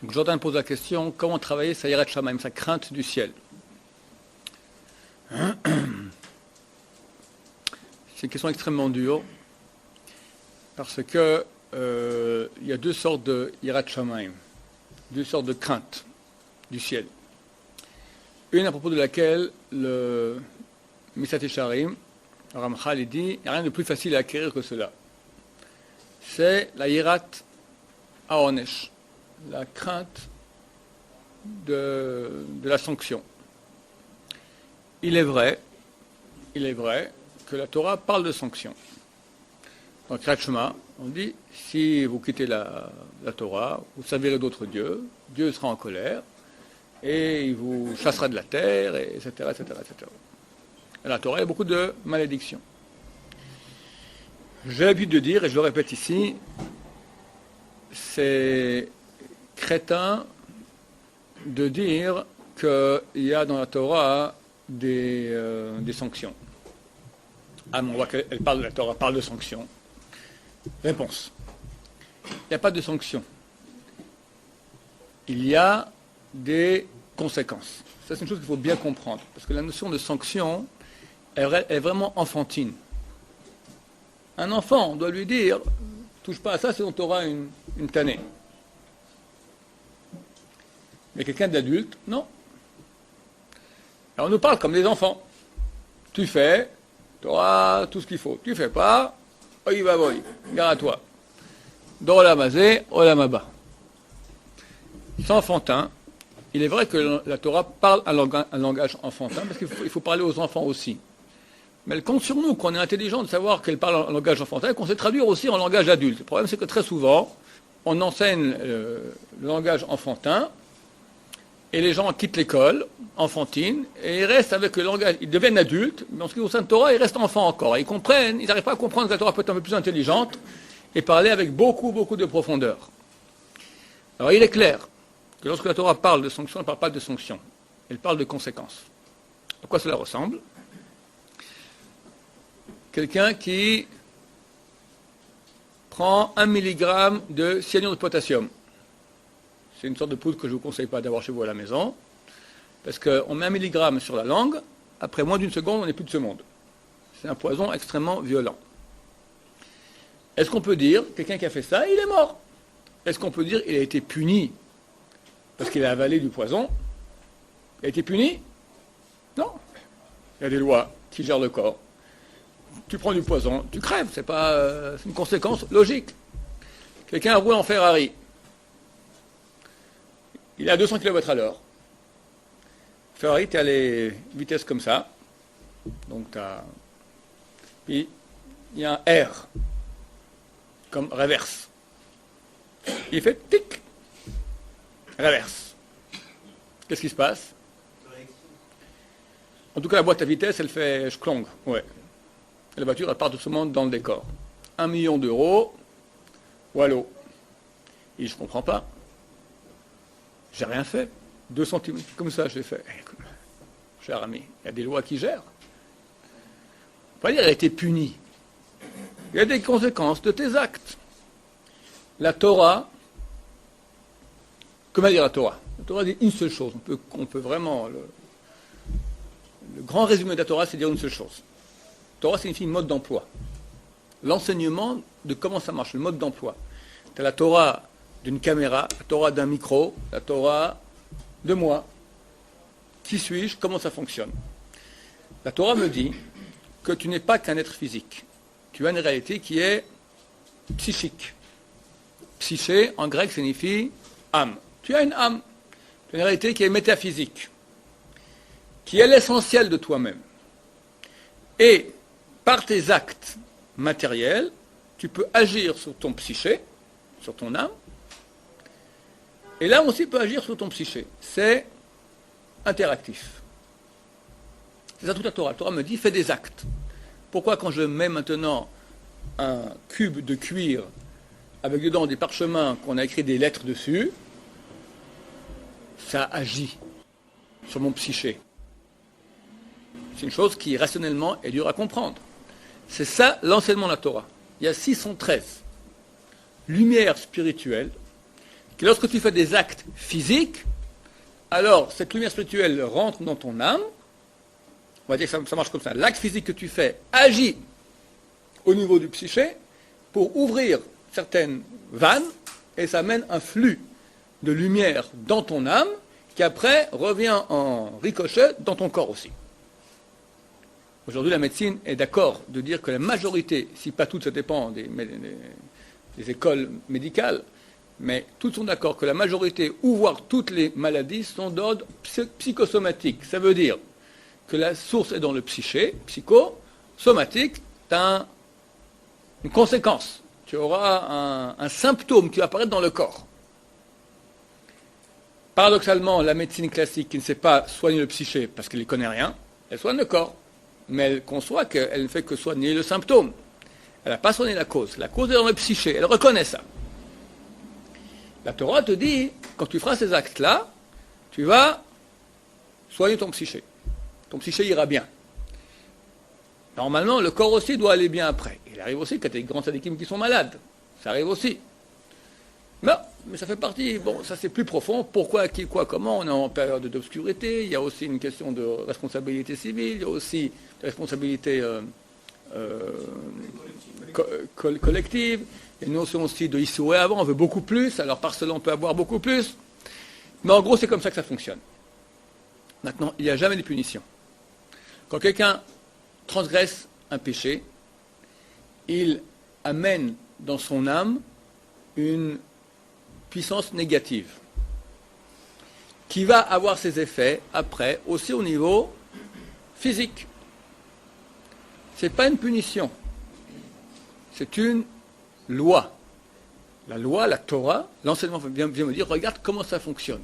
Donc Jordan pose la question, comment travailler sa yirat shamayim, sa crainte du ciel? C'est une question extrêmement dure, parce que il y a deux sortes de yirat shamayim, deux sortes de crainte du ciel. Une à propos de laquelle le Misat Yesharim, Ramchal, dit, il n'y a rien de plus facile à acquérir que cela. C'est la yirat haonesh, la crainte de la sanction. Il est vrai que la Torah parle de sanction. Dans Kriyat Shema, on dit, si vous quittez la Torah, vous servirez d'autres dieux, Dieu sera en colère, et il vous chassera de la terre, etc., etc., etc. Et la Torah, il y a beaucoup de malédictions. J'ai l'habitude de dire, et je le répète ici, c'est crétin de dire qu'il y a dans la Torah des sanctions. Ah, mais on voit qu'elle parle, la Torah parle de sanctions. Réponse. Il n'y a pas de sanctions. Il y a des conséquences. Ça, c'est une chose qu'il faut bien comprendre. Parce que la notion de sanction est vraiment enfantine. Un enfant, on doit lui dire, touche pas à ça, sinon tu auras une tannée. Mais quelqu'un d'adulte, non. Alors on nous parle comme des enfants. Tu fais, tu auras tout ce qu'il faut. Tu fais pas, oi va boy, gare à toi. Dolamazé, olamaba. C'est enfantin. Il est vrai que la Torah parle un langage enfantin, parce qu'il faut parler aux enfants aussi. Mais elle compte sur nous, qu'on est intelligent de savoir qu'elle parle en langage enfantin, et qu'on sait traduire aussi en langage adulte. Le problème, c'est que très souvent, on enseigne le langage enfantin, et les gens quittent l'école enfantine, et ils restent avec le langage, ils deviennent adultes, mais en ce qui concerne la Torah, ils restent enfants encore. Et ils comprennent, ils n'arrivent pas à comprendre que la Torah peut être un peu plus intelligente, et parler avec beaucoup, beaucoup de profondeur. Alors il est clair que lorsque la Torah parle de sanctions, elle ne parle pas de sanctions, elle parle de conséquences. À quoi cela ressemble? Quelqu'un qui prend 1 mg de cyanure de potassium. C'est une sorte de poudre que je ne vous conseille pas d'avoir chez vous à la maison, parce qu'on met 1 mg sur la langue, après moins d'une seconde, on n'est plus de ce monde. C'est un poison extrêmement violent. Est-ce qu'on peut dire, quelqu'un qui a fait ça, il est mort? Est-ce qu'on peut dire qu'il a été puni parce qu'il a avalé du poison? Il a été puni? Non. Il y a des lois qui gèrent le corps. Tu prends du poison, tu crèves, c'est une conséquence logique. Quelqu'un a roulé en Ferrari. Il est à 200 km/h. Ferrari, tu as les vitesses comme ça. Donc, puis, il y a un R, comme reverse. Il fait tic, reverse. Qu'est-ce qui se passe? En tout cas, la boîte à vitesse, elle fait schklong, ouais. Et la voiture, elle part doucement dans le décor. 1 million d'euros, wallo. Et je ne comprends pas. J'ai rien fait. 2 centimètres, comme ça, je l'ai fait. Cher ami, il y a des lois qui gèrent. On va dire qu'elle a été punie. Il y a des conséquences de tes actes. La Torah, comment dire la Torah? La Torah dit une seule chose. On peut vraiment... Le grand résumé de la Torah, c'est dire une seule chose. Torah signifie mode d'emploi. L'enseignement de comment ça marche, le mode d'emploi. Tu as la Torah d'une caméra, la Torah d'un micro, la Torah de moi. Qui suis-je? Comment ça fonctionne? La Torah me dit que tu n'es pas qu'un être physique. Tu as une réalité qui est psychique. Psyché, en grec, signifie âme. Tu as une âme. Tu as une réalité qui est métaphysique, qui est l'essentiel de toi-même. Et par tes actes matériels, tu peux agir sur ton psyché, sur ton âme, et l'âme aussi peut agir sur ton psyché. C'est interactif. C'est ça toute la Torah. La Torah me dit, fais des actes. Pourquoi quand je mets maintenant un cube de cuir avec dedans des parchemins qu'on a écrit des lettres dessus, ça agit sur mon psyché? C'est une chose qui, rationnellement, est dure à comprendre. C'est ça l'enseignement de la Torah. Il y a 613 lumières spirituelles que lorsque tu fais des actes physiques, alors cette lumière spirituelle rentre dans ton âme. On va dire que ça marche comme ça. L'acte physique que tu fais agit au niveau du psyché pour ouvrir certaines vannes et ça mène un flux de lumière dans ton âme qui après revient en ricochet dans ton corps aussi. Aujourd'hui, la médecine est d'accord de dire que la majorité, si pas toute, ça dépend des écoles médicales, mais toutes sont d'accord que la majorité, ou voire toutes les maladies, sont d'ordre psychosomatique. Ça veut dire que la source est dans le psyché, psychosomatique, tu as une conséquence. Tu auras un symptôme qui va apparaître dans le corps. Paradoxalement, la médecine classique qui ne sait pas soigner le psyché parce qu'elle ne connaît rien, elle soigne le corps. Mais elle conçoit qu'elle ne fait que soigner le symptôme. Elle n'a pas soigné la cause. La cause est dans le psyché. Elle reconnaît ça. La Torah te dit, quand tu feras ces actes-là, tu vas soigner ton psyché. Ton psyché ira bien. Normalement, le corps aussi doit aller bien après. Il arrive aussi qu'il y a des grands tzadikim qui sont malades. Ça arrive aussi. Non, mais ça fait partie, bon, ça c'est plus profond. Pourquoi, qui, quoi, comment? On est en période d'obscurité. Il y a aussi une question de responsabilité civile. Il y a aussi de responsabilité collective. Il y a une notion aussi de ici et avant. On veut beaucoup plus. Alors par cela, on peut avoir beaucoup plus. Mais en gros, c'est comme ça que ça fonctionne. Maintenant, il n'y a jamais de punition. Quand quelqu'un transgresse un péché, il amène dans son âme une puissance négative qui va avoir ses effets après aussi au niveau physique. Ce n'est pas une punition, c'est une loi. La loi, la Torah, l'enseignement vient me dire, regarde comment ça fonctionne.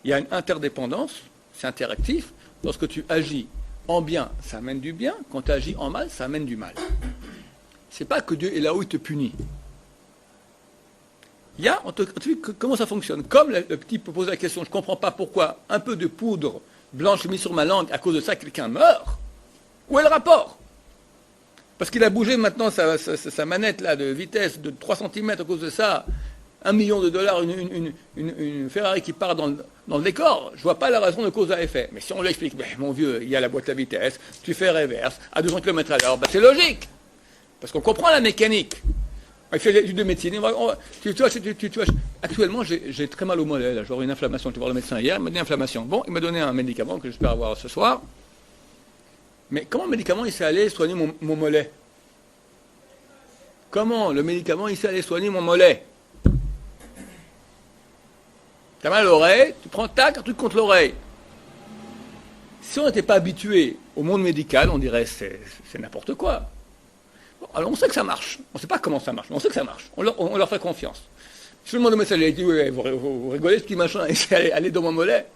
Il y a une interdépendance, c'est interactif. Lorsque tu agis en bien, ça amène du bien. Quand tu agis en mal, ça amène du mal. C'est pas que Dieu est là où il te punit. Il y a, comment ça fonctionne? Comme le petit peut poser la question, je ne comprends pas pourquoi un peu de poudre blanche mise sur ma langue, à cause de ça, quelqu'un meurt. Où est le rapport? Parce qu'il a bougé maintenant sa manette là, de vitesse de 3 cm à cause de ça, $1 million, une Ferrari qui part dans le décor, je ne vois pas la raison de cause à effet. Mais si on lui explique, ben, mon vieux, il y a la boîte à vitesse, tu fais reverse à 200 km/h, ben, c'est logique. Parce qu'on comprend la mécanique. Il fait l'étude de médecine. Actuellement, j'ai très mal au mollet. J'aurai une inflammation. Je vais voir le médecin hier, il m'a donné une inflammation. Bon, il m'a donné un médicament que j'espère avoir ce soir. Mais comment le médicament il s'est allé soigner mon mollet? Comment le médicament il s'est allé soigner mon mollet? T'as mal à l'oreille, tu prends tac, un truc contre l'oreille. Si on n'était pas habitué au monde médical, on dirait c'est n'importe quoi. Bon, alors on sait que ça marche. On ne sait pas comment ça marche, mais on sait que ça marche. On leur fait confiance. Si je demande au médecin, il dit ouais, vous rigolez ce petit machin, et c'est allé dans mon mollet.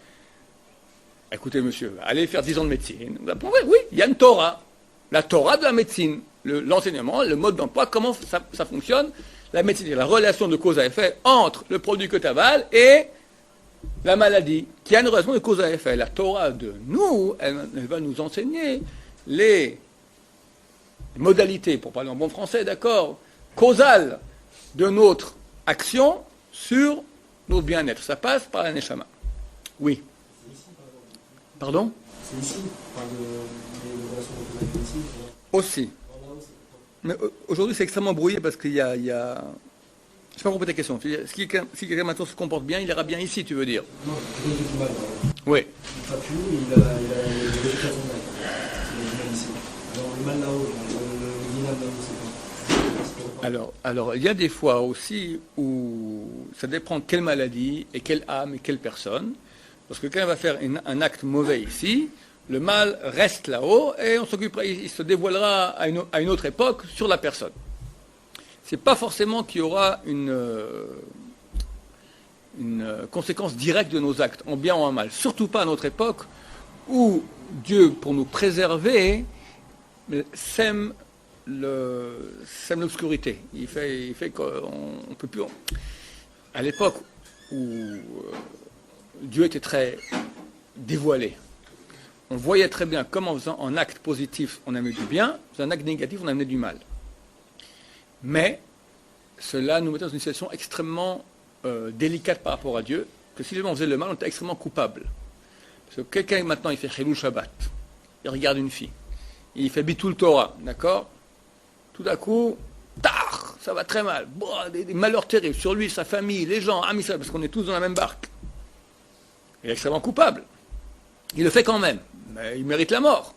Écoutez, monsieur, allez faire 10 ans de médecine. Oui, il y a une Torah. La Torah de la médecine. L'enseignement, le mode d'emploi, comment ça fonctionne. La médecine, la relation de cause à effet entre le produit que tu avales et la maladie, qui a une relation de cause à effet. La Torah de nous, elle va nous enseigner les modalités, pour parler en bon français, d'accord, causales de notre action sur notre bien-être. Ça passe par la Neshama. Oui. Pardon? C'est ici, on parle de relations de cause à effet. Aussi. Mais aujourd'hui, c'est extrêmement brouillé parce qu'il y a... Je n'ai pas compris ta question. Si quelqu'un maintenant se comporte bien, il ira bien ici, tu veux dire? Non, quelqu'un qui fait mal. Oui. Il ne pas plus, il a des résultats de mal. C'est mal ici. Alors, le mal là-haut, le vilain là-haut, c'est pas... Alors, il y a des fois aussi où ça dépend quelle maladie et quelle âme et quelle personne. Parce que quelqu'un va faire un acte mauvais ici, le mal reste là-haut et on s'occupera, il se dévoilera à une autre époque sur la personne. Ce n'est pas forcément qu'il y aura une conséquence directe de nos actes, en bien ou en mal. Surtout pas à notre époque où Dieu, pour nous préserver, sème l'obscurité. Il fait qu'on ne peut plus... À l'époque où Dieu était très dévoilé, on voyait très bien comment en faisant un acte positif, on amenait du bien, en faisant un acte négatif, on amenait du mal. Mais cela nous mettait dans une situation extrêmement délicate par rapport à Dieu, que si jamais on faisait le mal, on était extrêmement coupable. Parce que quelqu'un maintenant, il fait Chilul Shabbat, il regarde une fille, il fait Bitul Torah, d'accord? Tout à coup, tard, ça va très mal, des malheurs terribles sur lui, sa famille, les gens, Am Israël, parce qu'on est tous dans la même barque. Il est extrêmement coupable. Il le fait quand même, mais il mérite la mort.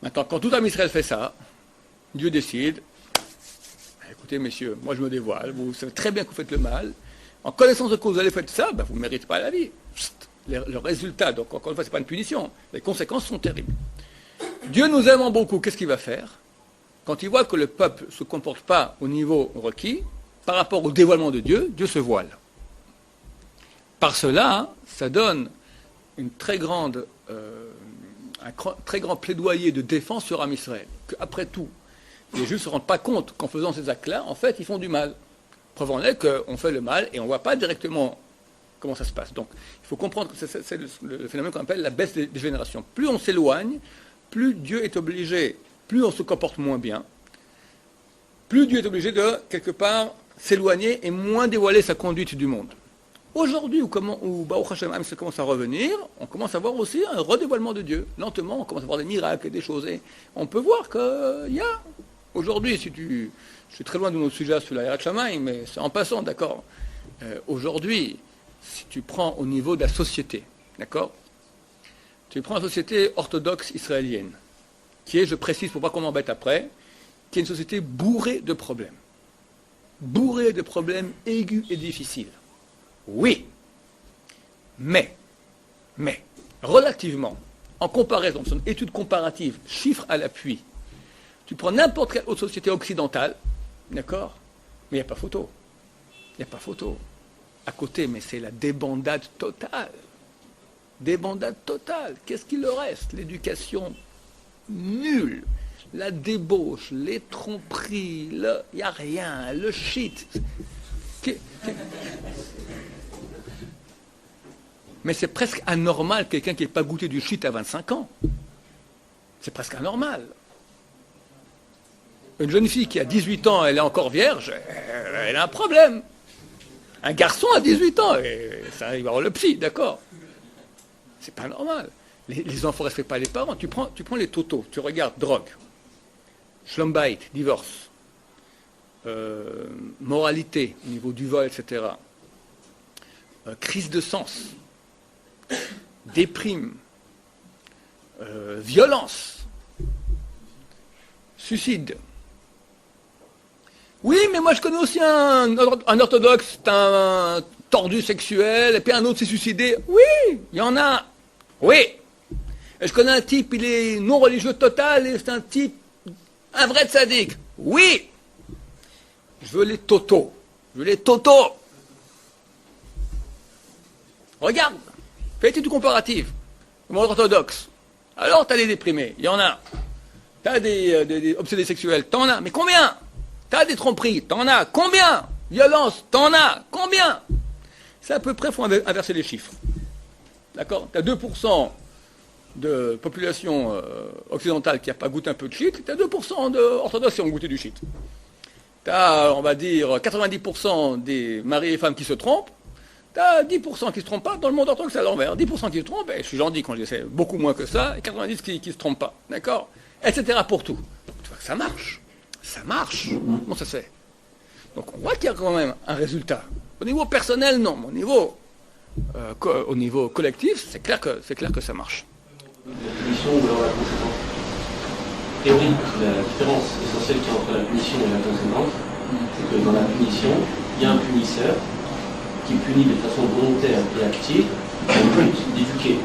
Maintenant, quand tout Am Israël fait ça, Dieu décide, écoutez messieurs, moi je me dévoile, vous savez très bien que vous faites le mal, en connaissance de cause vous allez faire ça, vous ne méritez pas la vie. Le résultat, donc encore une fois, ce n'est pas une punition, les conséquences sont terribles. Dieu nous aimant beaucoup, qu'est-ce qu'il va faire? Quand il voit que le peuple ne se comporte pas au niveau requis, par rapport au dévoilement de Dieu, Dieu se voile. Par cela, ça donne un très grand plaidoyer de défense sur Am Israël. Qu'après tout, les Juifs ne se rendent pas compte qu'en faisant ces actes-là, en fait, ils font du mal. Preuve en est qu'on fait le mal et on ne voit pas directement comment ça se passe. Donc, il faut comprendre que c'est le phénomène qu'on appelle la baisse des générations. Plus on s'éloigne, plus Dieu est obligé, plus on se comporte moins bien, plus Dieu est obligé de, quelque part, s'éloigner et moins dévoiler sa conduite du monde. Aujourd'hui, où Baruch Hashem ça commence à revenir, on commence à voir aussi un redévoilement de Dieu. Lentement, on commence à voir des miracles et des choses. Et on peut voir qu'il y a, aujourd'hui, je suis très loin de notre sujet sur la Yirat Shamayim, mais c'est en passant, d'accord. Aujourd'hui, si tu prends au niveau de la société, d'accord, tu prends la société orthodoxe israélienne, qui est, je précise pour pas qu'on m'embête après, qui est une société bourrée de problèmes. Bourrée de problèmes aigus et difficiles. Oui, mais, relativement, en comparaison, c'est une étude comparative, chiffres à l'appui, tu prends n'importe quelle autre société occidentale, d'accord, mais il n'y a pas photo. Il n'y a pas photo. À côté, mais c'est la débandade totale. Débandade totale. Qu'est-ce qu'il leur reste? L'éducation nulle, la débauche, les tromperies, il n'y a rien, le shit. Mais c'est presque anormal quelqu'un qui n'ait pas goûté du shit à 25 ans. C'est presque anormal. Une jeune fille qui a 18 ans, elle est encore vierge, elle a un problème. Un garçon à 18 ans, et ça arrive à avoir le psy, d'accord. C'est pas normal. Les enfants ne respectent pas les parents. Tu prends les totos, tu regardes drogue, schlumbait, divorce, moralité au niveau du vol, etc. Crise de sens, déprime, violence, suicide. Oui, mais moi je connais aussi un orthodoxe, un tordu sexuel, et puis un autre s'est suicidé. Oui, il y en a. Oui. Et je connais un type, il est non religieux total, et c'est un type, un vrai tzaddik. Oui. Je veux les totos. Regarde, fais étude comparative. Le monde orthodoxe. Alors t'as des déprimés, il y en a. T'as des obsédés sexuels, t'en as. Mais combien? T'as des tromperies, t'en as. Combien? Violence, t'en as. Combien? C'est à peu près, il faut inverser les chiffres. D'accord? T'as 2% de population occidentale qui n'a pas goûté un peu de shit, t'as 2% d'orthodoxes qui ont goûté du shit. T'as, on va dire, 90% des maris et femmes qui se trompent, t'as 10% qui ne se trompent pas, dans le monde orthodoxe c'est à l'envers. 10% qui se trompent, et je suis gentil quand je dis c'est beaucoup moins que ça, et 90% qui ne se trompent pas. D'accord? Etc. pour tout. Donc, tu vois que ça marche. Ça marche. Comment ça se fait? Donc on voit qu'il y a quand même un résultat. Au niveau personnel, non. Mais au niveau collectif, c'est clair que ça marche. La punition ou alors la conséquence. Théorie, la différence essentielle qu'il y a entre la punition et la conséquence, c'est que dans la punition, il y a un punisseur qui punit de façon volontaire et active dans le but d'éduquer.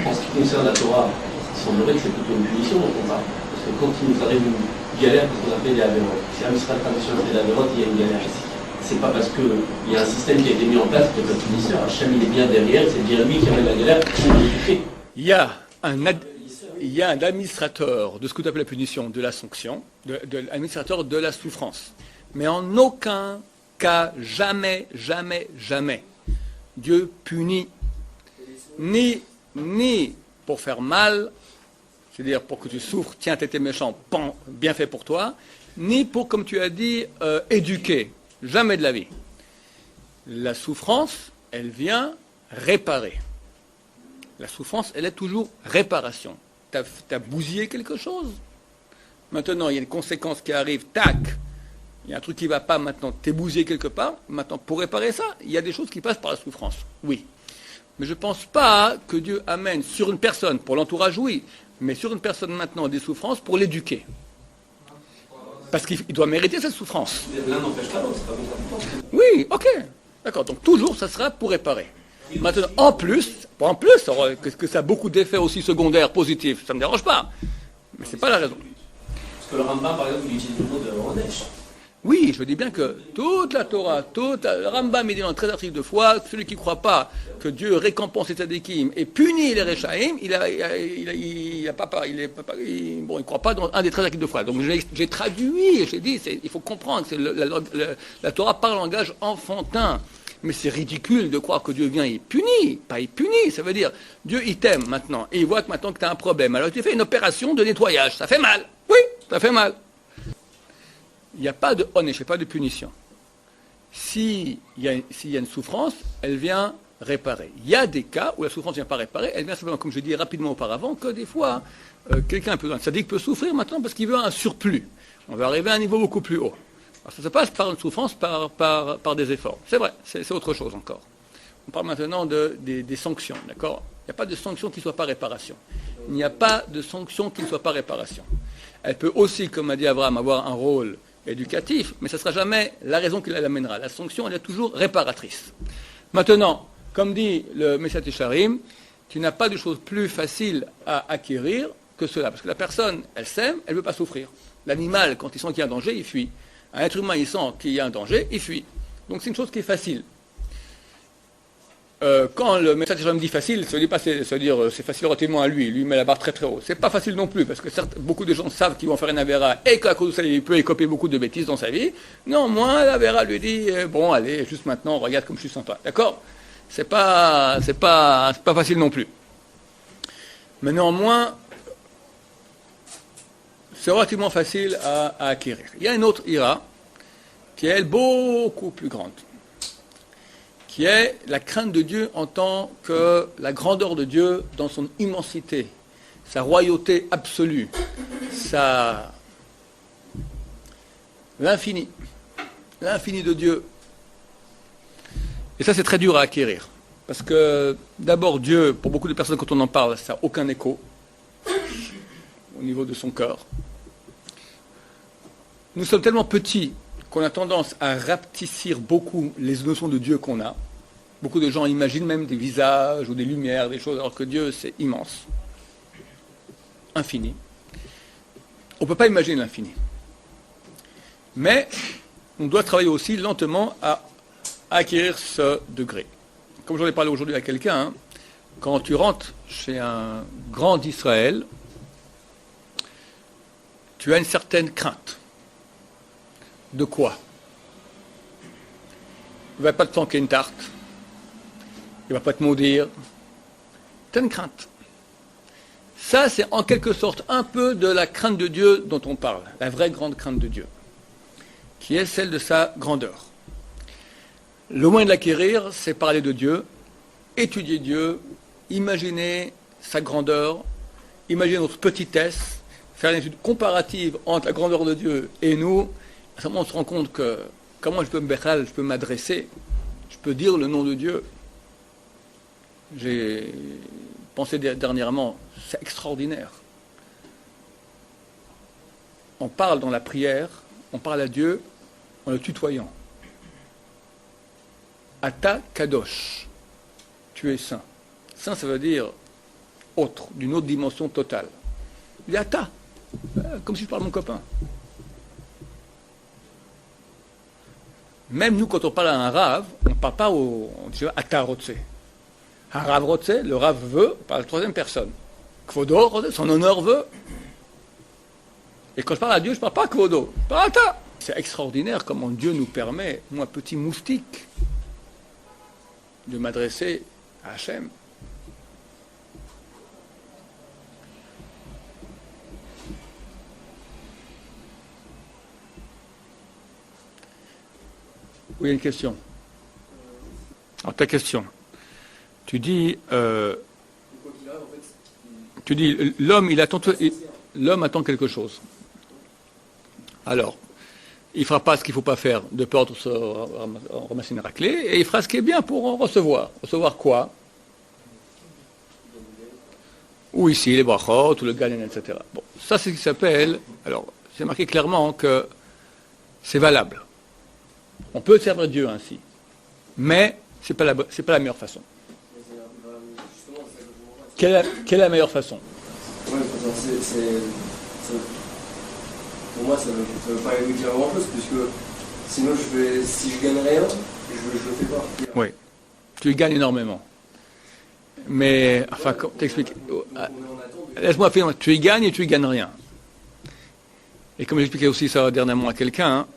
En ce qui concerne la Torah, il semblerait que c'est plutôt une punition dont on parle. Parce que quand il nous arrive une galère, parce qu'on appelle les avérotes. Si un Israël traditionnel fait l'avérote, il y a une galère ici. C'est pas parce qu'il y a un système qui a été mis en place que le punisseur, Hachem il est bien derrière, c'est bien lui qui amène la galère pour l'éduquer. Il y a un administrateur de ce que tu appelles la punition, de la sanction, administrateur de la souffrance. Mais en aucun cas, jamais, Dieu punit ni pour faire mal, c'est-à-dire pour que tu souffres, tiens, t'étais méchant, pan, bien fait pour toi, ni pour, comme tu as dit, éduquer. Jamais de la vie. La souffrance, elle vient réparer. La souffrance, elle est toujours réparation. Tu as bousillé quelque chose. Maintenant, il y a une conséquence qui arrive, tac, il y a un truc qui ne va pas maintenant, tu es bousillé quelque part. Maintenant, pour réparer ça, il y a des choses qui passent par la souffrance. Oui. Mais je ne pense pas que Dieu amène sur une personne, pour l'entourage, oui, mais sur une personne maintenant des souffrances pour l'éduquer. Parce qu'il doit mériter cette souffrance. L'un n'empêche pas l'autre, c'est pas contradictoire. Oui, ok. D'accord, donc toujours, ça sera pour réparer. Maintenant, en plus, que ça a beaucoup d'effets aussi secondaires positifs, ça ne me dérange pas. Mais ce n'est pas la raison. Parce que le Rambam, par exemple, il utilise le mot de Onesh. Oui, je dis bien que toute la Torah, le Rambam, il dit dans le 13 articles de foi, celui qui ne croit pas que Dieu récompense les tzadikim et punit les Rechaim, il ne croit pas dans un des 13 articles de foi. Donc j'ai traduit, j'ai dit, il faut comprendre, la Torah parle en langage enfantin. Mais c'est ridicule de croire que Dieu vient et punit. Pas il punit, ça veut dire, Dieu il t'aime maintenant, et il voit que maintenant que tu as un problème. Alors tu fais une opération de nettoyage, ça fait mal. Oui, ça fait mal. Il n'y a pas de onesh, il n'y a pas de punition. S'il y a une souffrance, elle vient réparer. Il y a des cas où la souffrance ne vient pas réparer, elle vient simplement, comme je dis rapidement auparavant, que des fois, quelqu'un peut, un tzaddik peut souffrir maintenant parce qu'il veut un surplus. On va arriver à un niveau beaucoup plus haut. Alors ça se passe par une souffrance, par des efforts. C'est vrai, c'est autre chose encore. On parle maintenant des sanctions, d'accord? Il n'y a pas de sanction qui ne soit pas réparation. Il n'y a pas de sanction qui ne soit pas réparation. Elle peut aussi, comme a dit Abraham, avoir un rôle éducatif, mais ce ne sera jamais la raison qui l'amènera. La sanction, elle est toujours réparatrice. Maintenant, comme dit le Messat Yesharim, tu n'as pas de chose plus facile à acquérir que cela. Parce que la personne, elle s'aime, elle ne veut pas souffrir. L'animal, quand il sent qu'il y a un danger, il fuit. Un être humain, il sent qu'il y a un danger, il fuit. Donc c'est une chose qui est facile. Quand le Messat Yesharim dit facile, ça veut dire c'est facile relativement à lui. Lui, il met la barre très très haut. C'est pas facile non plus, parce que certes, beaucoup de gens savent qu'ils vont faire une avéra et qu'à cause de ça, il peut écoper beaucoup de bêtises dans sa vie. Néanmoins, l'avéra lui dit bon, allez, juste maintenant, regarde comme je suis sympa. D'accord? C'est pas facile non plus. Mais néanmoins, c'est relativement facile à acquérir. Il y a une autre ira qui est, elle, beaucoup plus grande, qui est la crainte de Dieu en tant que la grandeur de Dieu dans son immensité, sa royauté absolue, l'infini de Dieu. Et ça, c'est très dur à acquérir. Parce que, d'abord, Dieu, pour beaucoup de personnes, quand on en parle, ça n'a aucun écho au niveau de son cœur. Nous sommes tellement petits qu'on a tendance à rapetissir beaucoup les notions de Dieu qu'on a. Beaucoup de gens imaginent même des visages ou des lumières, des choses, alors que Dieu, c'est immense, infini. On ne peut pas imaginer l'infini. Mais on doit travailler aussi lentement à acquérir ce degré. Comme j'en ai parlé aujourd'hui à quelqu'un, quand tu rentres chez un grand d'Israël, tu as une certaine crainte. De quoi? Il ne va pas te flanquer une tarte. Il ne va pas te maudire. Tu as une crainte. Ça, c'est en quelque sorte un peu de la crainte de Dieu dont on parle. La vraie grande crainte de Dieu. Qui est celle de sa grandeur. Le moyen de l'acquérir, c'est parler de Dieu, étudier Dieu, imaginer sa grandeur, imaginer notre petitesse, faire une étude comparative entre la grandeur de Dieu et nous. À ce moment, on se rend compte que comment je peux m'adresser, je peux dire le nom de Dieu. J'ai pensé dernièrement, c'est extraordinaire. On parle dans la prière, on parle à Dieu en le tutoyant. Ata Kadosh, tu es saint. Saint, ça veut dire autre, d'une autre dimension totale. Il dit Ata, comme si je parle à mon copain. Même nous, quand on parle à un rave, on ne parle pas on dit Ata Rotse. Un rave Rotse, le rave veut, on parle à la troisième personne. Kvodo, son honneur veut. Et quand je parle à Dieu, je ne parle pas à Kvodo, je parle à Ata. C'est extraordinaire comment Dieu nous permet, moi, petit moustique, de m'adresser à Hachem. Oui, il y a une question. Alors, ta question. Tu dis, l'homme attend quelque chose. Alors, il ne fera pas ce qu'il ne faut pas faire de peur de se ramasser une raclée, et il fera ce qui est bien pour en recevoir. Recevoir quoi? Ou ici, les brachot, ou le ganen, etc. Bon, ça c'est ce qui s'appelle, alors, c'est marqué clairement que c'est valable. On peut servir Dieu ainsi, mais ce n'est pas la meilleure façon. Quelle est la meilleure façon? Ouais, pour moi, ça ne veut pas dire grand-chose, puisque sinon, si je gagne rien, je ne le fais pas. Oui, tu gagnes énormément. Mais, enfin, t'expliques. Laisse-moi finir, tu y gagnes et tu y gagnes rien. Et comme j'expliquais aussi ça dernièrement à quelqu'un, hein,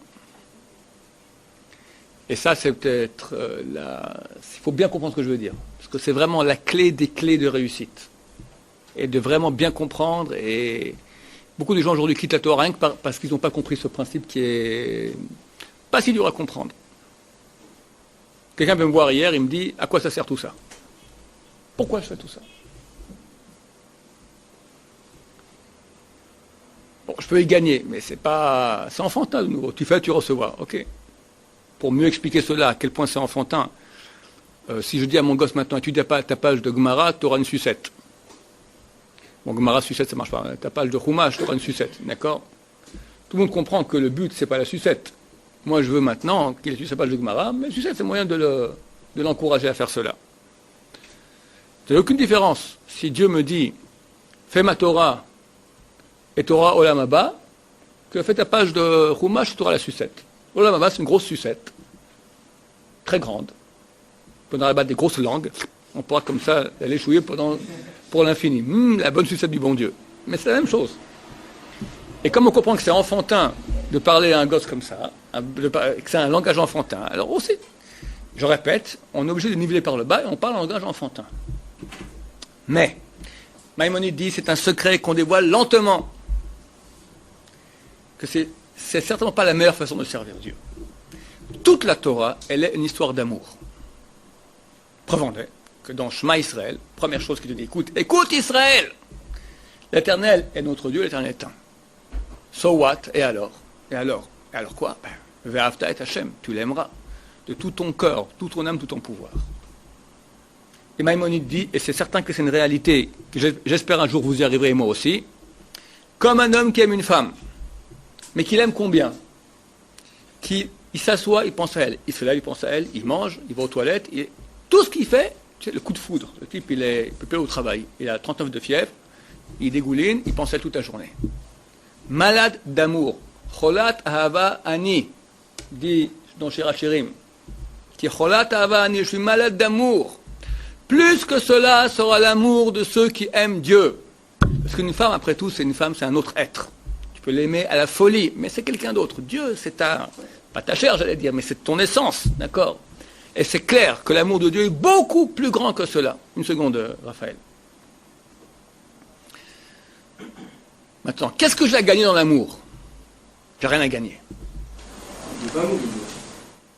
et ça, c'est peut-être il faut bien comprendre ce que je veux dire. Parce que c'est vraiment la clé des clés de réussite. Et de vraiment bien comprendre. Et beaucoup de gens aujourd'hui quittent la Torah rien que parce qu'ils n'ont pas compris ce principe qui est pas si dur à comprendre. Quelqu'un vient me voir hier, il me dit « À quoi ça sert tout ça ?» Pourquoi je fais tout ça? Bon, je peux y gagner, mais c'est enfantin de nouveau. Tu fais, tu recevras. Ok. Pour mieux expliquer cela, à quel point c'est enfantin, si je dis à mon gosse maintenant, étudie ta page de Gemara, tu auras une sucette. Bon, Gemara, sucette, ça marche pas. Ta page de Chumash, tu auras une sucette. D'accord? Tout le monde comprend que le but, c'est pas la sucette. Moi, je veux maintenant qu'il étudie sa page de Gemara, mais sucette, c'est moyen de l'encourager à faire cela. Il n'y a aucune différence. Si Dieu me dit, fais ma Torah et tu auras Olam Haba, que fais ta page de Chumash, tu auras la sucette. Olam Haba, c'est une grosse sucette, très grande. On pourra battre des grosses langues, on pourra comme ça aller chouiller pour l'infini. La bonne sucette du bon Dieu. Mais c'est la même chose. Et comme on comprend que c'est enfantin de parler à un gosse comme ça, que c'est un langage enfantin, alors aussi, je répète, on est obligé de niveler par le bas et on parle en langage enfantin. Mais, Maïmonide dit, c'est un secret qu'on dévoile lentement. Que c'est certainement pas la meilleure façon de servir Dieu. Toute la Torah, elle est une histoire d'amour. Preuve en est que dans Shema Israël, première chose qui te dit, écoute Israël! L'Éternel est notre Dieu, l'Éternel est un. So what? Et alors? Et alors quoi? Ve'afta et Hashem, tu l'aimeras. De tout ton cœur, toute ton âme, tout ton pouvoir. Et Maïmonide dit, et c'est certain que c'est une réalité, que j'espère un jour vous y arriverez, et moi aussi, comme un homme qui aime une femme, mais qu'il aime combien? Il s'assoit, il pense à elle, il se lève, il pense à elle, il mange, il va aux toilettes, tout ce qu'il fait, c'est le coup de foudre. Le type, il peut plus aller au travail, il a 39 de fièvre, il dégouline, il pense à elle toute la journée. Malade d'amour. Cholat ahava ani, dit dans Shir HaShirim, qui cholat ahava ani, je suis malade d'amour. Plus que cela sera l'amour de ceux qui aiment Dieu. Parce qu'une femme, après tout, c'est un autre être. Tu peux l'aimer à la folie, mais c'est quelqu'un d'autre. Dieu, c'est pas ta chair, j'allais dire, mais c'est ton essence, d'accord? Et c'est clair que l'amour de Dieu est beaucoup plus grand que cela. Une seconde, Raphaël. Maintenant, qu'est-ce que j'ai à gagner dans l'amour? J'ai rien à gagner.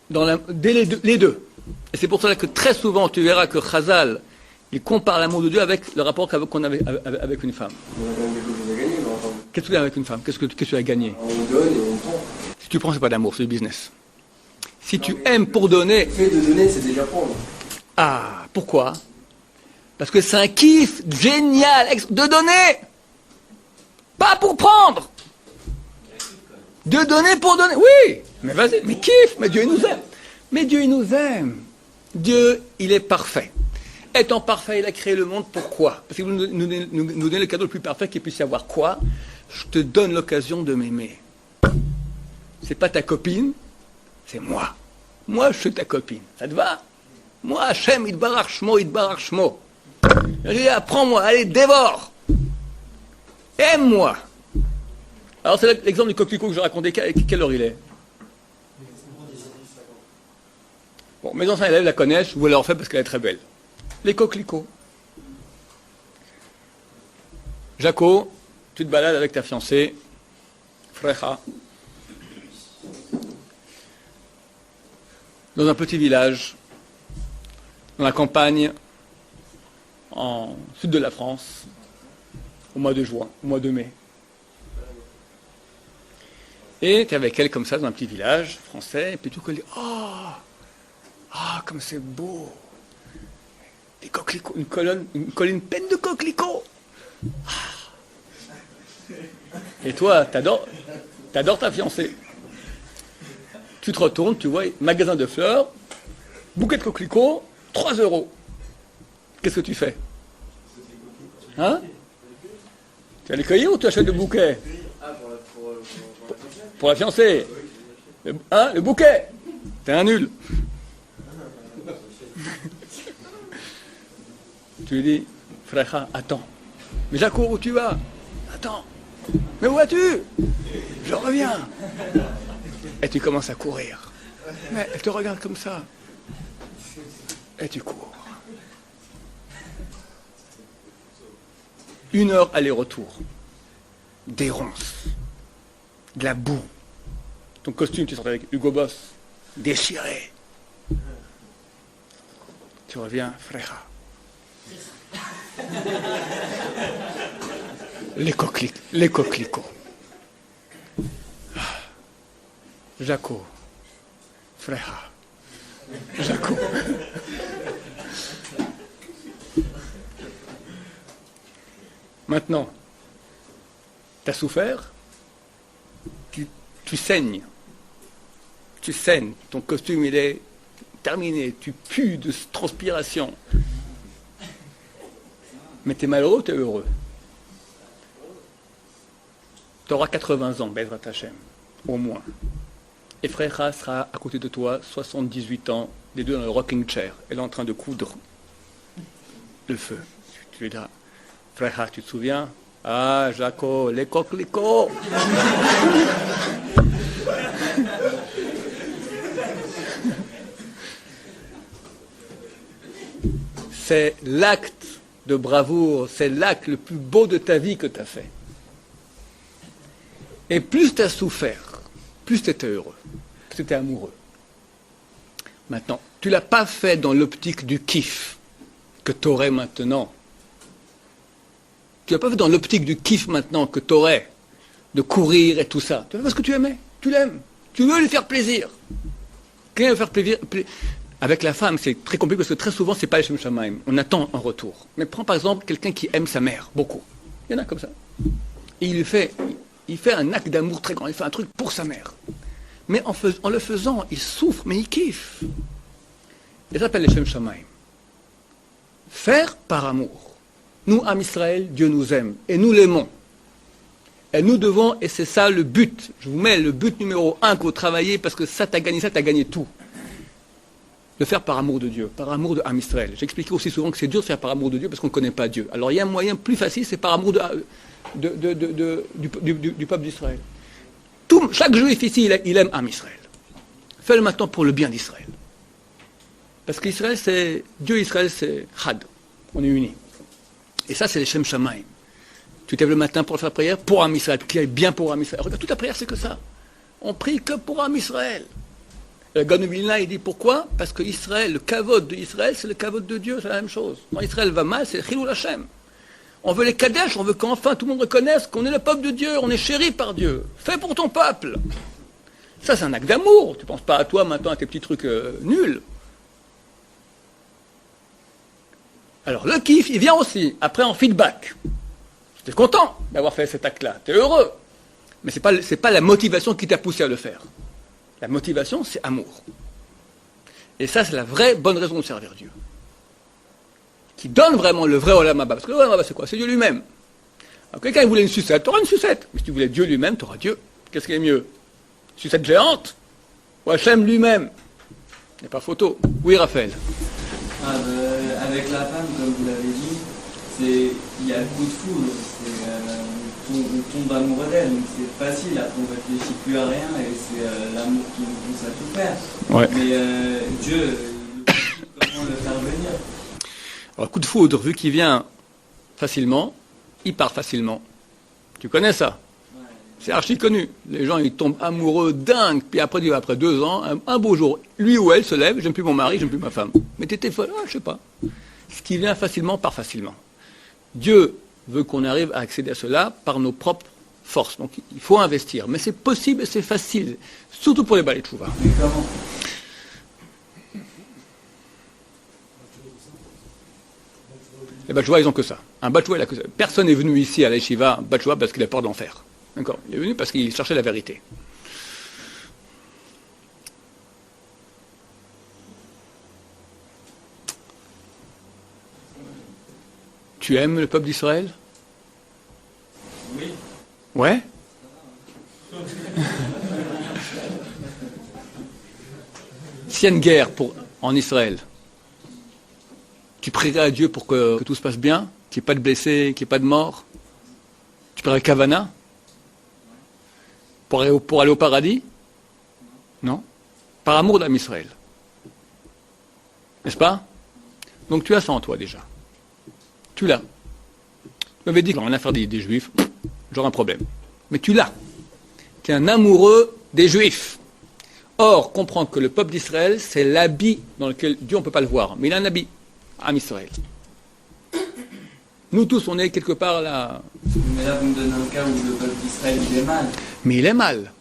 Dès les deux. Et c'est pour cela que très souvent, tu verras que Chazal, il compare l'amour de Dieu avec le rapport qu'on avait avec une femme. Qu'est-ce que tu as avec une femme? Qu'est-ce que tu as gagné? On donne et on prend. Si tu prends, c'est pas d'amour, c'est du business. Si tu aimes pour donner... Le fait de donner, c'est déjà prendre. Ah, pourquoi? Parce que c'est un kiff génial de donner. Pas pour prendre. De donner pour donner. Oui, mais vas-y, mais kiff, mais Dieu il nous aime. Mais Dieu il nous aime. Dieu, il est parfait. Étant parfait, il a créé le monde. Pourquoi? Parce qu'il nous donne le cadeau le plus parfait qu'il puisse y avoir. Quoi? Je te donne l'occasion de m'aimer. C'est pas ta copine, c'est moi. Moi, je suis ta copine. Ça te va? Moi, Hachem, Yitbarach Shmo, Yitbarach Shmo. Je dis, apprends-moi, allez, dévore. Aime-moi. Alors, c'est l'exemple du coquelicot que je racontais. Quelle heure il est? Bon, mes anciens élèves la connaissent, je vous la refais parce qu'elle est très belle. Les coquelicots. Jaco, tu te balades avec ta fiancée, Frecha. dans un petit village, dans la campagne, en sud de la France, au mois de juin, au mois de mai. Et tu es avec elle comme ça, dans un petit village français, et puis tout dit, comme c'est beau! Des coquelicots, une colline pleine de coquelicots! Et toi, t'adores ta fiancée. Tu te retournes, tu vois, magasin de fleurs, bouquet de coquelicots, 3 €. Qu'est-ce que tu fais? Hein? Tu vas les cueillir ou tu achètes le bouquet? Pour la fiancée. Le bouquet. T'es un nul. Tu lui dis, frère, attends. Mais Jaco, où tu vas? Attends. Mais où vas-tu? Je reviens. Et tu commences à courir. Mais elle te regarde comme ça. Et tu cours. 1 heure aller-retour. Des ronces. De la boue. Ton costume, tu sortais avec Hugo Boss. Déchiré. Tu reviens, frère. Les coquelicots. Jaco. Frère. Jaco. Maintenant, tu as souffert, tu saignes. Tu saignes. Ton costume, il est terminé. Tu pues de transpiration. Mais tu es malheureux ou tu es heureux? Tu auras 80 ans, Bezrat Hashem, au moins. Et Frecha sera à côté de toi, 78 ans, les deux dans le rocking chair. Elle est en train de coudre le feu. Tu lui diras, Frecha, tu te souviens? Ah, Jaco, les coquelicots. C'est l'acte de bravoure, c'est l'acte le plus beau de ta vie que tu as fait. Et plus tu as souffert, plus tu étais heureux, plus tu étais amoureux. Maintenant, tu ne l'as pas fait dans l'optique du kiff que tu aurais maintenant. Tu ne l'as pas fait dans l'optique du kiff maintenant que tu aurais, de courir et tout ça. Tu l'as fait parce que tu aimais, tu l'aimes, tu veux lui faire plaisir. Quelqu'un veut faire plaisir. Avec la femme, c'est très compliqué parce que très souvent, ce n'est pas les Shem Shamaim. On attend un retour. Mais prends par exemple quelqu'un qui aime sa mère, beaucoup. Il y en a comme ça. Et il fait un acte d'amour très grand. Il fait un truc pour sa mère. Mais en le faisant, il souffre, mais il kiffe. Et ça s'appelle les Shem Shamaim. Faire par amour. Nous, Am Israël, Dieu nous aime. Et nous l'aimons. Et nous devons, et c'est ça le but. Je vous mets le but numéro 1 que vous travaillez parce que ça t'as gagné tout. De faire par amour de Dieu, par amour de Am Israël. J'expliquais aussi souvent que c'est dur de faire par amour de Dieu parce qu'on ne connaît pas Dieu. Alors il y a un moyen plus facile, c'est par amour du peuple d'Israël. Chaque juif ici, il aime Am Israël. Fais-le maintenant pour le bien d'Israël. Parce qu'Israël, c'est Dieu, Israël, c'est Chad. On est unis. Et ça, c'est les Shem Shamaim. Tu t'es levé le matin pour faire prière pour Am Israël, qui est bien pour Am Israël. Regarde, toute la prière, c'est que ça. On prie que pour Am Israël. Le Gaon de Vilna, il dit pourquoi? Parce que Israël, le kavod de Israël, c'est le kavod de Dieu, c'est la même chose. Quand Israël va mal, c'est Chilul Hashem. On veut les Kadesh, on veut qu'enfin tout le monde reconnaisse qu'on est le peuple de Dieu, on est chéri par Dieu. Fais pour ton peuple. Ça, c'est un acte d'amour. Tu ne penses pas à toi maintenant, à tes petits trucs nuls. Alors, le kiff, il vient aussi, après en feedback. Tu es content d'avoir fait cet acte-là, tu es heureux. Mais ce n'est pas la motivation qui t'a poussé à le faire. La motivation, c'est amour. Et ça, c'est la vraie bonne raison de servir Dieu. Qui donne vraiment le vrai Olam Haba. Parce que le Olam Haba, c'est quoi? C'est Dieu lui-même. Alors, quelqu'un voulait une sucette, tu auras une sucette. Mais si tu voulais Dieu lui-même, tu auras Dieu. Qu'est-ce qui est mieux? Sucette géante? Ou Hachem lui-même? Il n'y a pas photo. Oui, Raphaël. Avec la femme, comme vous l'avez dit, il y a le coup de foudre. On tombe amoureux d'elle, donc c'est facile, après on ne réfléchit plus à rien et c'est l'amour qui nous pousse à tout faire. Ouais. Mais Dieu, comment le faire venir? Alors, coup de foudre, vu qu'il vient facilement, il part facilement. Tu connais ça? C'est archi connu. Les gens, ils tombent amoureux, dingues, puis après 2 ans, un beau jour, lui ou elle se lève, j'aime plus mon mari, j'aime plus ma femme. Mais t'étais folle, je sais pas. Ce qui vient facilement part facilement. Dieu veut qu'on arrive à accéder à cela par nos propres forces. Donc il faut investir. Mais c'est possible et c'est facile. Surtout pour les balais de chouva. Mais comment? Les Batchoua, ils ont que ça. Un Batchoua, il a que ça. Personne n'est venu ici à l'Eshiva, Batchoua, parce qu'il a peur de l'enfer. D'accord? Il est venu parce qu'il cherchait la vérité. Tu aimes le peuple d'Israël? Oui. Ouais? S'il y a une guerre en Israël, tu prierais à Dieu pour que tout se passe bien, qu'il n'y ait pas de blessés, qu'il n'y ait pas de morts? Tu prierais Kavana? Pour aller au paradis? Non? Par amour d'Am Israël. N'est-ce pas? Donc tu as ça en toi déjà. Tu l'as. Tu m'avais dit qu'on en a affaire des Juifs, j'aurais un problème. Mais tu l'as. Tu es un amoureux des Juifs. Or, comprends que le peuple d'Israël, c'est l'habit dans lequel Dieu, on ne peut pas le voir, mais il a un habit, Am Israël. Nous tous, on est quelque part là. Mais là, vous me donnez un cas où le peuple d'Israël, il est mal. Mais il est mal.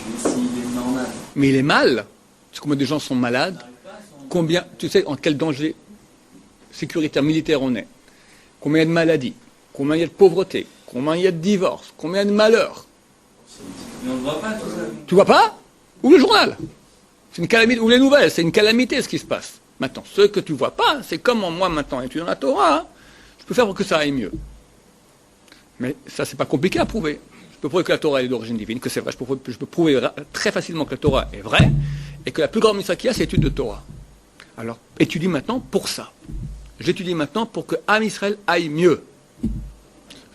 Mais s'il est normal. Mais il est mal. Tu sais combien de gens sont malades? Combien, tu sais en quel danger sécuritaire, militaire on est? Combien il y a de maladies? Combien il y a de pauvreté? Combien il y a de divorces? Combien il y a de malheurs? Mais on ne voit pas tout ça. Tu vois pas? Ou le journal? C'est une calamité. Ou les nouvelles, c'est une calamité ce qui se passe. Maintenant, ce que tu vois pas, c'est comme moi maintenant, étudiant la Torah, hein, je peux faire pour que ça aille mieux. Mais ça, c'est pas compliqué à prouver. Je peux prouver que la Torah est d'origine divine, que c'est vrai. Je peux prouver très facilement que la Torah est vraie, et que la plus grande mitzvah qu'il y a, c'est l'étude de Torah. Alors, étudie maintenant pour ça. J'étudie maintenant pour que Am Israël aille mieux.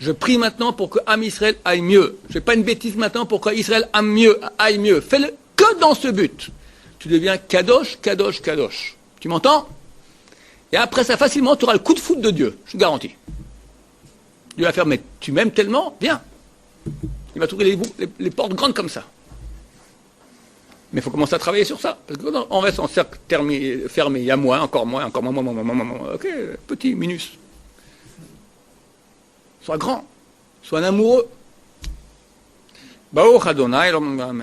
Je prie maintenant pour que Am Israël aille mieux. Je ne fais pas une bêtise maintenant pour que Israël aille mieux. Fais-le que dans ce but. Tu deviens Kadosh, Kadosh, Kadosh. Tu m'entends? Et après ça, facilement, tu auras le coup de foudre de Dieu. Je te garantis. Dieu va faire, mais tu m'aimes tellement, viens. Il va trouver les portes grandes comme ça. Mais il faut commencer à travailler sur ça. Parce qu'on reste en cercle fermé, il y a moi, encore moi. Ok, petit, minus. Sois grand. Sois un amoureux. Baruch Adonai, l'homme,